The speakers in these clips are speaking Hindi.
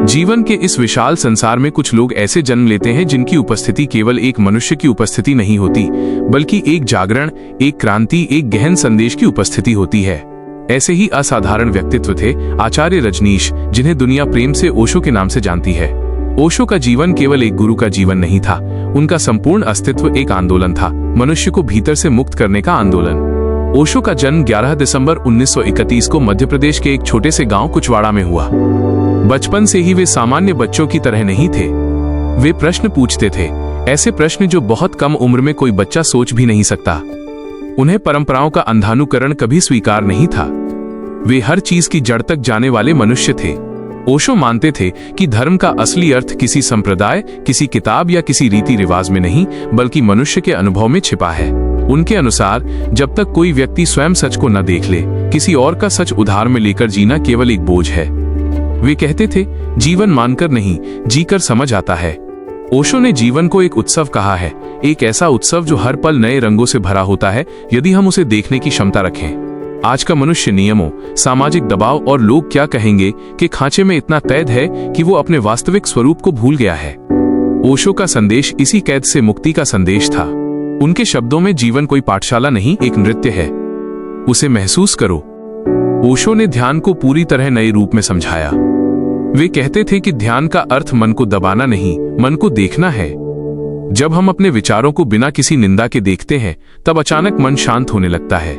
जीवन के इस विशाल संसार में कुछ लोग ऐसे जन्म लेते हैं जिनकी उपस्थिति केवल एक मनुष्य की उपस्थिति नहीं होती, बल्कि एक जागरण, एक क्रांति, एक गहन संदेश की उपस्थिति होती है। ऐसे ही असाधारण व्यक्तित्व थे आचार्य रजनीश, जिन्हें दुनिया प्रेम से ओशो के नाम से जानती है। ओशो का जीवन केवल एक गुरु का जीवन नहीं था, उनका संपूर्ण अस्तित्व एक आंदोलन था, मनुष्य को भीतर से मुक्त करने का आंदोलन। ओशो का जन्म 11 दिसंबर 1931 को मध्य प्रदेश के एक छोटे से गांव कुचवाड़ा में हुआ। बचपन से ही वे सामान्य बच्चों की तरह नहीं थे। वे प्रश्न पूछते थे, ऐसे प्रश्न जो बहुत कम उम्र में कोई बच्चा सोच भी नहीं सकता। उन्हें परंपराओं का अंधानुकरण कभी स्वीकार नहीं था। वे हर चीज की जड़ तक जाने वाले मनुष्य थे। ओशो मानते थे कि धर्म का असली अर्थ किसी संप्रदाय, किसी किताब या किसी रीति रिवाज में नहीं, बल्कि मनुष्य के अनुभव में छिपा है। उनके अनुसार जब तक कोई व्यक्ति स्वयं सच को न देख ले, किसी और का सच उधार में लेकर जीना केवल एक बोझ है। वे कहते थे, जीवन मानकर नहीं, जीकर समझ आता है। ओशो ने जीवन को एक उत्सव कहा है, एक ऐसा उत्सव जो हर पल नए रंगों से भरा होता है, यदि हम उसे देखने की क्षमता रखें। आज का मनुष्य नियमों, सामाजिक दबाव और लोग क्या कहेंगे के खांचे में इतना कैद है कि वो अपने वास्तविक स्वरूप को भूल गया है। ओशो का संदेश इसी कैद से मुक्ति का संदेश था। उनके शब्दों में जीवन कोई पाठशाला नहीं, एक नृत्य है, उसे महसूस करो। ओशो ने ध्यान को पूरी तरह नए रूप में समझाया। वे कहते थे कि ध्यान का अर्थ मन को दबाना नहीं, मन को देखना है। जब हम अपने विचारों को बिना किसी निंदा के देखते हैं, तब अचानक मन शांत होने लगता है।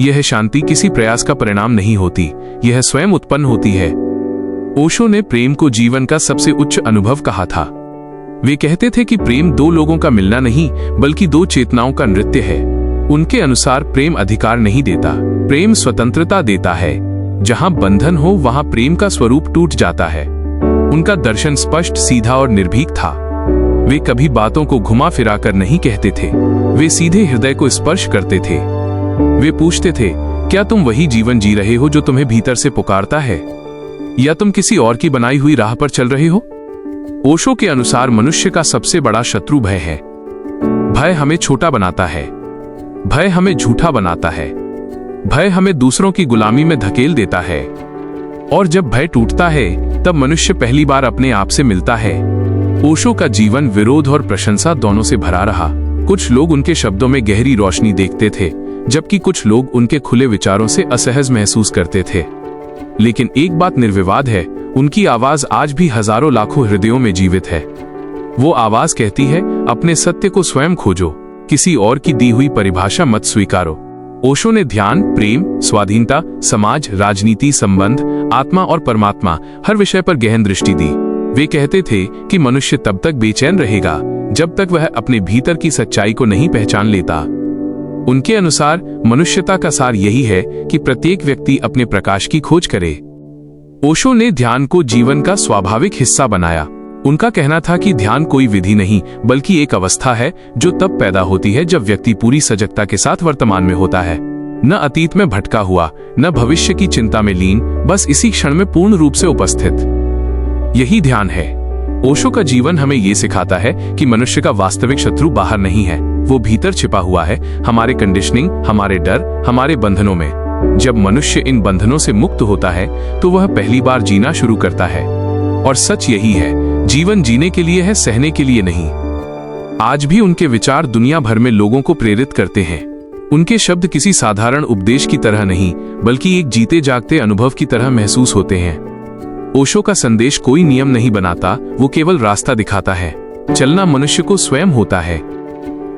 यह शांति किसी प्रयास का परिणाम नहीं होती, यह स्वयं उत्पन्न होती है। ओशो ने प्रेम को जीवन का सबसे उच्च अनुभव कहा था। वे कहते थे कि प्रेम दो लोगों का मिलना नहीं, बल्कि दो चेतनाओं का नृत्य है। उनके अनुसार प्रेम अधिकार नहीं देता, प्रेम स्वतंत्रता देता है। जहां बंधन हो वहां प्रेम का स्वरूप टूट जाता है। उनका दर्शन स्पष्ट, सीधा और निर्भीक था। वे कभी बातों को घुमा फिरा कर नहीं कहते थे, वे सीधे हृदय को स्पर्श करते थे। वे पूछते थे, क्या तुम वही जीवन जी रहे हो जो तुम्हें भीतर से पुकारता है, या तुम किसी और की बनाई हुई राह पर चल रहे हो? ओशो के अनुसार मनुष्य का सबसे बड़ा शत्रु भय है। भय हमें छोटा बनाता है, भय हमें झूठा बनाता है, भय हमें दूसरों की गुलामी में धकेल देता है। और जब भय टूटता है, तब मनुष्य पहली बार अपने आप से मिलता है। ओशो का जीवन विरोध और प्रशंसा दोनों से भरा रहा। कुछ लोग उनके शब्दों में गहरी रोशनी देखते थे, जबकि कुछ लोग उनके खुले विचारों से असहज महसूस करते थे। लेकिन एक बात निर्विवाद है, उनकी आवाज आज भी हजारों लाखों हृदयों में जीवित है। वो आवाज कहती है, अपने सत्य को स्वयं खोजो, किसी और की दी हुई परिभाषा मत स्वीकारो। ओशो ने ध्यान, प्रेम, स्वाधीनता, समाज, राजनीति, संबंध, आत्मा और परमात्मा, हर विषय पर गहन दृष्टि दी। वे कहते थे कि मनुष्य तब तक बेचैन रहेगा जब तक वह अपने भीतर की सच्चाई को नहीं पहचान लेता। उनके अनुसार मनुष्यता का सार यही है कि प्रत्येक व्यक्ति अपने प्रकाश की खोज करे। ओशो ने ध्यान को जीवन का स्वाभाविक हिस्सा बनाया। उनका कहना था कि ध्यान कोई विधि नहीं, बल्कि एक अवस्था है जो तब पैदा होती है जब व्यक्ति पूरी सजगता के साथ वर्तमान में होता है, न अतीत में भटका हुआ, न भविष्य की चिंता में लीन, बस इसी क्षण में पूर्ण रूप से उपस्थित। यही ध्यान है। ओशो का जीवन हमें ये सिखाता है कि मनुष्य का वास्तविक शत्रु बाहर नहीं है, वो भीतर छिपा हुआ है, हमारे कंडीशनिंग, हमारे डर, हमारे बंधनों में। जब मनुष्य इन बंधनों से मुक्त होता है तो वह पहली बार जीना शुरू करता है। और सच यही है, जीवन जीने के लिए है, सहने के लिए नहीं। आज भी उनके विचार दुनिया भर में लोगों को प्रेरित करते हैं। उनके शब्द किसी साधारण उपदेश की तरह नहीं, बल्कि एक जीते जागते अनुभव की तरह महसूस होते हैं। ओशो का संदेश कोई नियम नहीं बनाता, वो केवल रास्ता दिखाता है। चलना मनुष्य को स्वयं होता है।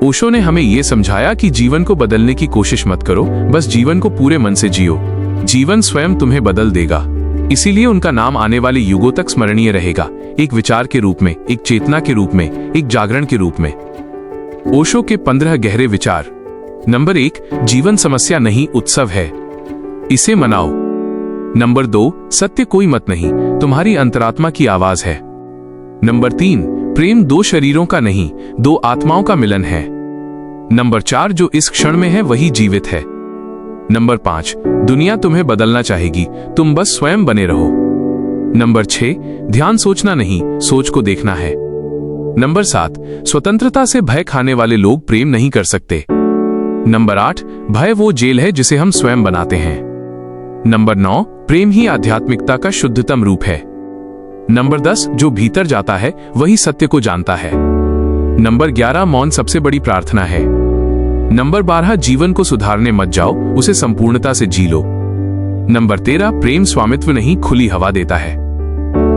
ओशो ने हमें यह समझाया कि जीवन को बदलने की कोशिश मत करो, बस जीवन को पूरे मन से जियो। जीवन स्वयं तुम्हें बदल देगा। इसीलिए उनका नाम आने वाले युगों तक स्मरणीय रहेगा, एक विचार के रूप में, एक चेतना के रूप में, एक जागरण के रूप में। ओशो के 15 गहरे विचार। नंबर 1, जीवन समस्या नहीं, उत्सव है, इसे मनाओ। नंबर 2, सत्य कोई मत नहीं, तुम्हारी अंतरात्मा की आवाज है। नंबर 3, प्रेम दो शरीरों का नहीं, दो आत्माओं का मिलन है। नंबर 4, जो इस क्षण में है वही जीवित है। नंबर 5, दुनिया तुम्हें बदलना चाहेगी, तुम बस स्वयं बने रहो। नंबर 6, ध्यान सोचना नहीं, सोच को देखना है। नंबर 7, स्वतंत्रता से भय खाने वाले लोग प्रेम नहीं कर सकते। नंबर 8, भय वो जेल है जिसे हम स्वयं बनाते हैं। नंबर 9, प्रेम ही आध्यात्मिकता का शुद्धतम रूप है। नंबर 10, जो भीतर जाता है वही सत्य को जानता है। नंबर 11, मौन सबसे बड़ी प्रार्थना है। नंबर 12, जीवन को सुधारने मत जाओ, उसे संपूर्णता से जी लो। नंबर 13, प्रेम स्वामित्व नहीं खुली हवा देता है।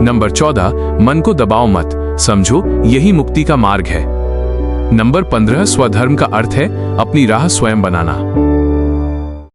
नंबर 14, मन को दबाओ मत, समझो यही मुक्ति का मार्ग है। नंबर 15, स्वधर्म का अर्थ है अपनी राह स्वयं बनाना।